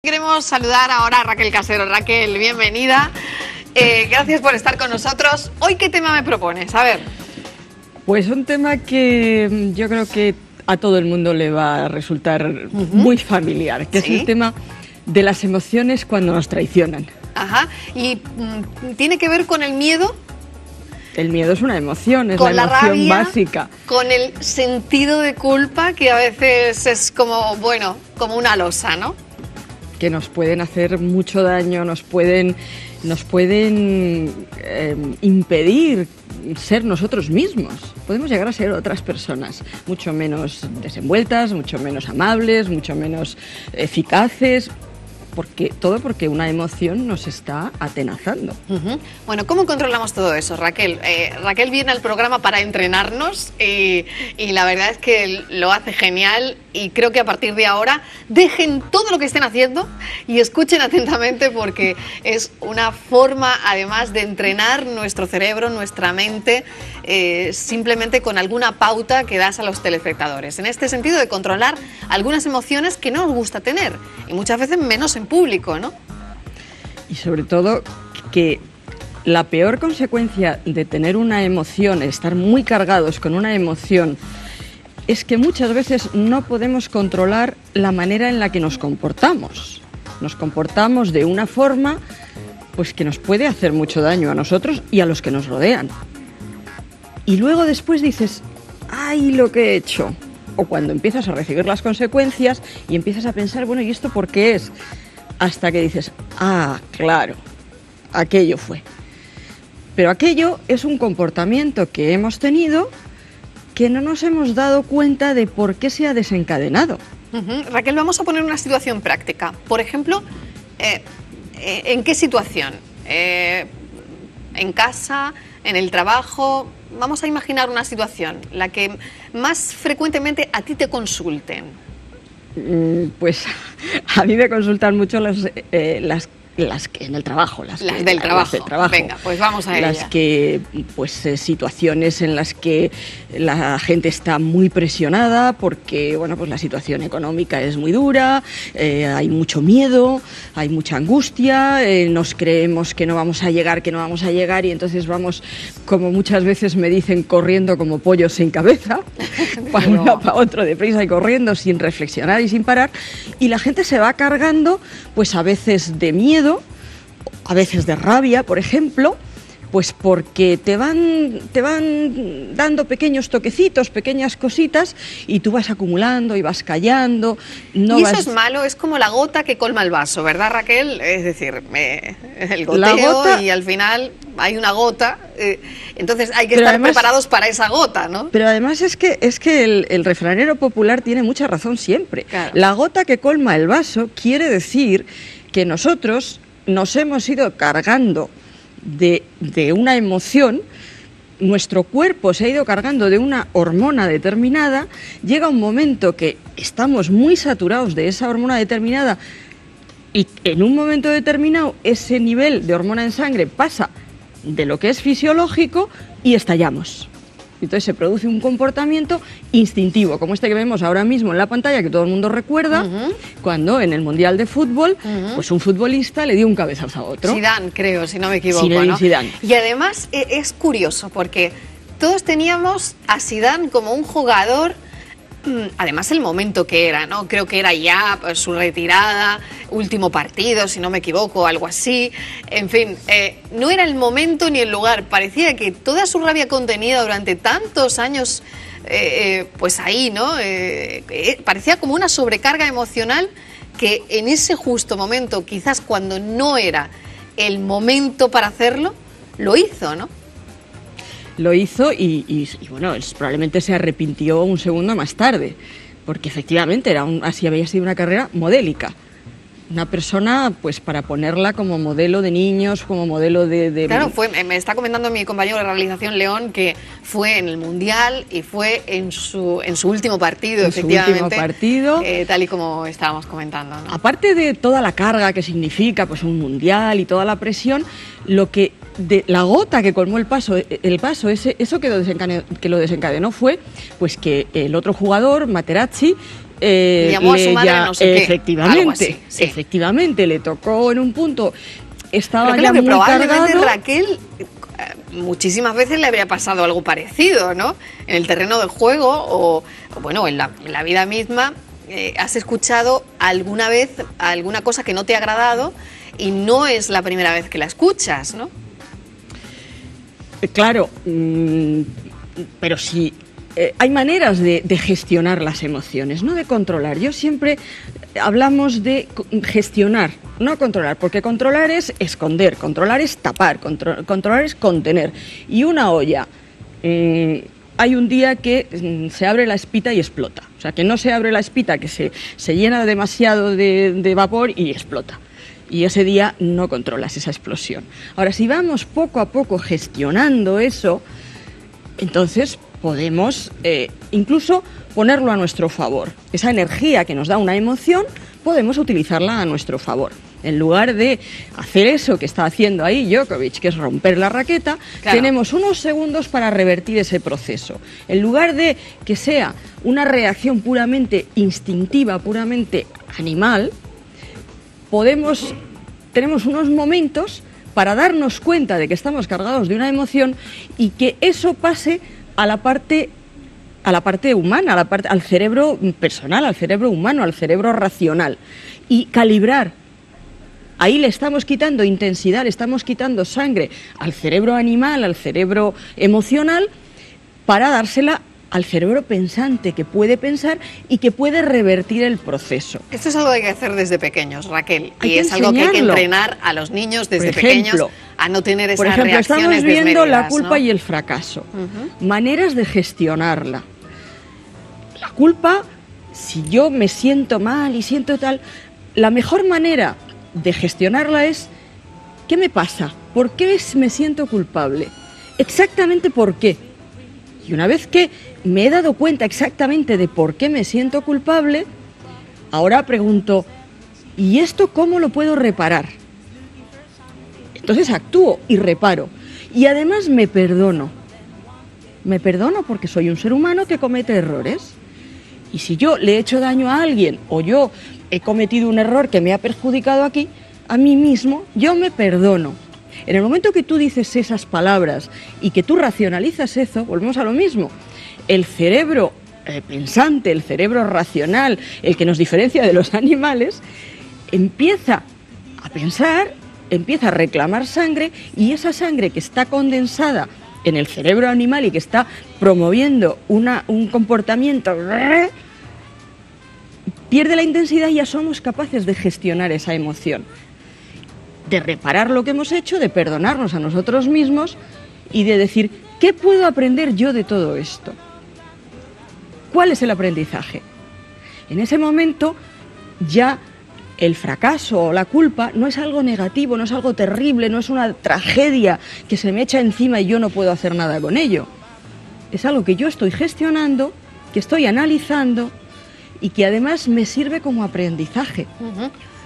Queremos saludar ahora a Raquel Casero. Raquel, bienvenida. Gracias por estar con nosotros. Hoy, ¿qué tema me propones? A ver. Pues un tema que yo creo que a todo el mundo le va a resultar muy familiar, que es el tema de las emociones cuando nos traicionan. Ajá. ¿Y tiene que ver con el miedo? El miedo es una emoción, es con la emoción rabia, básica. Con el sentido de culpa, que a veces es como, bueno, como una losa, ¿no? Que nos pueden hacer mucho daño, nos pueden impedir ser nosotros mismos. Podemos llegar a ser otras personas, mucho menos desenvueltas, mucho menos amables, mucho menos eficaces, porque una emoción nos está atenazando. Bueno, ¿cómo controlamos todo eso, Raquel? Raquel viene al programa para entrenarnos y la verdad es que lo hace genial, y creo que a partir de ahora dejen todo lo que estén haciendo y escuchen atentamente, porque es una forma además de entrenar nuestro cerebro, nuestra mente, simplemente con alguna pauta que das a los telespectadores. En este sentido, de controlar algunas emociones que no nos gusta tener, y muchas veces menos en público, ¿no? Y sobre todo que la peor consecuencia de tener una emoción, estar muy cargados con una emoción, es que muchas veces no podemos controlar la manera en la que nos comportamos. Nos comportamos de una forma pues que nos puede hacer mucho daño a nosotros y a los que nos rodean. Y luego después dices, ¡ay, lo que he hecho! O cuando empiezas a recibir las consecuencias y empiezas a pensar, bueno, ¿y esto por qué es? Hasta que dices, ah, claro, aquello fue. Pero aquello es un comportamiento que hemos tenido que no nos hemos dado cuenta de por qué se ha desencadenado. Raquel, vamos a poner una situación práctica. Por ejemplo, ¿en qué situación? ¿En casa? ¿En el trabajo? Vamos a imaginar una situación, la que más frecuentemente a ti te consulten. Pues a mí me consultan mucho las que en el trabajo, las del trabajo. Venga, pues vamos a las ella. Que, pues, situaciones en las que la gente está muy presionada porque, bueno, pues la situación económica es muy dura, hay mucho miedo, hay mucha angustia, nos creemos que no vamos a llegar, y entonces vamos, como muchas veces me dicen, corriendo como pollos sin cabeza, para un lado para otro, deprisa y corriendo, sin reflexionar y sin parar, y la gente se va cargando, pues a veces de miedo, a veces de rabia, por ejemplo, pues porque te van dando pequeños toquecitos, pequeñas cositas, y tú vas acumulando y vas callando. Y eso es malo, es como la gota que colma el vaso, ¿verdad, Raquel? Es decir, el goteo, y al final hay una gota, entonces hay que estar preparados para esa gota, ¿no? Pero además es que el refranero popular tiene mucha razón siempre. Claro. La gota que colma el vaso quiere decir que nosotros nos hemos ido cargando de una emoción, nuestro cuerpo se ha ido cargando de una hormona determinada, llega un momento que estamos muy saturados de esa hormona determinada, y en un momento determinado ese nivel de hormona en sangre pasa de lo que es fisiológico y estallamos. Entonces se produce un comportamiento instintivo, como este que vemos ahora mismo en la pantalla, que todo el mundo recuerda, cuando en el Mundial de Fútbol, pues un futbolista le dio un cabezazo a otro. Zidane, creo, si no me equivoco, ¿no? Zidane. Y además es curioso, porque todos teníamos a Zidane como un jugador, además el momento que era, ¿no? Creo que era ya pues, su retirada, último partido, si no me equivoco, algo así. En fin, no era el momento ni el lugar. Parecía que toda su rabia contenida durante tantos años, pues ahí, ¿no? Parecía como una sobrecarga emocional que en ese justo momento, quizás cuando no era el momento para hacerlo, lo hizo, ¿no? Lo hizo y bueno, probablemente se arrepintió un segundo más tarde, porque efectivamente así había sido una carrera modélica. Una persona, pues para ponerla como modelo de niños, como modelo de... Claro, me está comentando mi compañero de realización, León, que fue en el Mundial y fue en su último partido, efectivamente. Su último partido. Tal y como estábamos comentando, ¿no? Aparte de toda la carga que significa pues un Mundial y toda la presión, la gota que colmó el paso, eso que lo desencadenó fue pues que el otro jugador, Materazzi, llamó a su madre no sé qué. Efectivamente, algo así, sí. Efectivamente, le tocó en un punto, estaba Pero ya creo que muy probablemente cargado. Raquel muchísimas veces le habría pasado algo parecido, ¿no? En el terreno del juego o bueno, en la vida misma. ¿Has escuchado alguna vez alguna cosa que no te ha agradado y no es la primera vez que la escuchas, ¿no? Claro, pero sí, hay maneras de gestionar las emociones, no de controlar. Yo siempre hablamos de gestionar, no controlar, porque controlar es esconder, controlar es tapar, controlar es contener. Y una olla, hay un día que se abre la espita y explota. O sea, que no se abre la espita, que se llena demasiado de vapor y explota. Y ese día no controlas esa explosión. Ahora, si vamos poco a poco gestionando eso, entonces podemos incluso ponerlo a nuestro favor. Esa energía que nos da una emoción, podemos utilizarla a nuestro favor. En lugar de hacer eso que está haciendo ahí Djokovic, que es romper la raqueta, claro, tenemos unos segundos para revertir ese proceso. En lugar de que sea una reacción puramente instintiva, puramente animal, tenemos unos momentos para darnos cuenta de que estamos cargados de una emoción y que eso pase a la parte humana, al cerebro personal, al cerebro humano, al cerebro racional, y calibrar. Ahí le estamos quitando intensidad, le estamos quitando sangre al cerebro animal, al cerebro emocional, para dársela al cerebro pensante, que puede pensar y que puede revertir el proceso. Esto es algo que hay que hacer desde pequeños, Raquel, y es algo que hay que entrenar a los niños desde pequeños a no tener esas reacciones desmedidas. Por ejemplo, estamos viendo la culpa, ¿no?, y el fracaso. Maneras de gestionarla. La culpa, si yo me siento mal y siento tal, la mejor manera de gestionarla es: ¿qué me pasa? ¿Por qué me siento culpable? Exactamente por qué. Y una vez que me he dado cuenta exactamente de por qué me siento culpable, ahora pregunto: ¿y esto cómo lo puedo reparar? Entonces actúo y reparo. Y además me perdono. Me perdono porque soy un ser humano que comete errores. Y si yo le he hecho daño a alguien o yo he cometido un error que me ha perjudicado aquí, a mí mismo, yo me perdono. En el momento que tú dices esas palabras y que tú racionalizas eso, volvemos a lo mismo. El cerebro pensante, el cerebro racional, el que nos diferencia de los animales, empieza a pensar, empieza a reclamar sangre, y esa sangre que está condensada en el cerebro animal y que está promoviendo un comportamiento, pierde la intensidad y ya somos capaces de gestionar esa emoción, de reparar lo que hemos hecho, de perdonarnos a nosotros mismos y de decir: ¿qué puedo aprender yo de todo esto? ¿Cuál es el aprendizaje? En ese momento ya el fracaso o la culpa no es algo negativo, no es algo terrible, no es una tragedia que se me echa encima y yo no puedo hacer nada con ello. Es algo que yo estoy gestionando, que estoy analizando y que además me sirve como aprendizaje.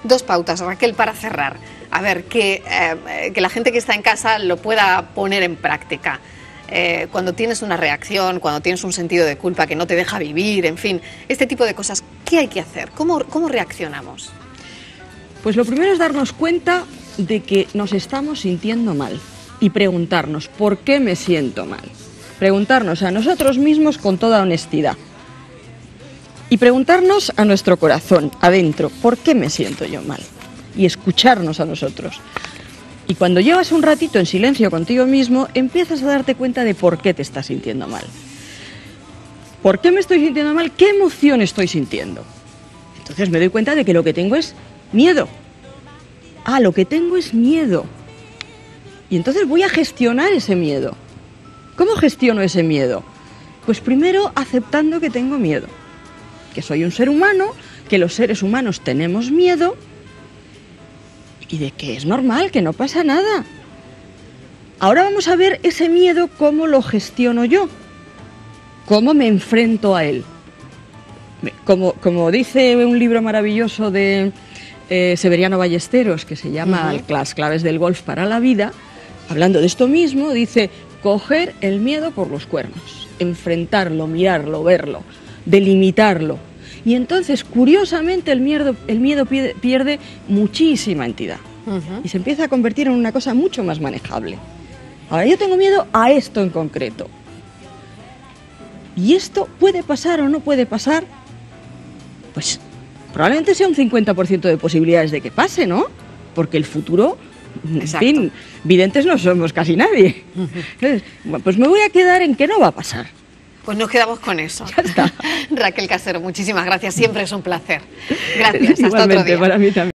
Dos pautas, Raquel, para cerrar. A ver, que la gente que está en casa lo pueda poner en práctica. Cuando tienes una reacción, cuando tienes un sentido de culpa que no te deja vivir, en fin, este tipo de cosas, ¿qué hay que hacer? ¿Cómo reaccionamos? Pues lo primero es darnos cuenta de que nos estamos sintiendo mal y preguntarnos: ¿por qué me siento mal? Preguntarnos a nosotros mismos con toda honestidad. Y preguntarnos a nuestro corazón, adentro: ¿por qué me siento yo mal? Y escucharnos a nosotros. Y cuando llevas un ratito en silencio contigo mismo, empiezas a darte cuenta de por qué te estás sintiendo mal. ¿Por qué me estoy sintiendo mal? ¿Qué emoción estoy sintiendo? Entonces me doy cuenta de que lo que tengo es miedo. Ah, lo que tengo es miedo. Y entonces voy a gestionar ese miedo. ¿Cómo gestiono ese miedo? Pues primero aceptando que tengo miedo, que soy un ser humano, que los seres humanos tenemos miedo y de que es normal, que no pasa nada. Ahora vamos a ver ese miedo, cómo lo gestiono yo, cómo me enfrento a él. Como dice un libro maravilloso de Severiano Ballesteros, que se llama Las claves del golf para la vida, hablando de esto mismo, dice: coger el miedo por los cuernos, enfrentarlo, mirarlo, verlo, delimitarlo Y entonces, curiosamente, el miedo pierde muchísima entidad. Y se empieza a convertir en una cosa mucho más manejable. Ahora, yo tengo miedo a esto en concreto. ¿Y esto puede pasar o no puede pasar? Pues probablemente sea un 50% de posibilidades de que pase, ¿no? Porque el futuro, en fin, videntes no somos casi nadie. Entonces, pues me voy a quedar en que no va a pasar. Pues nos quedamos con eso. Ya está. Raquel Casero, muchísimas gracias. Siempre es un placer. Gracias. Hasta otro Igualmente, día. para mí también.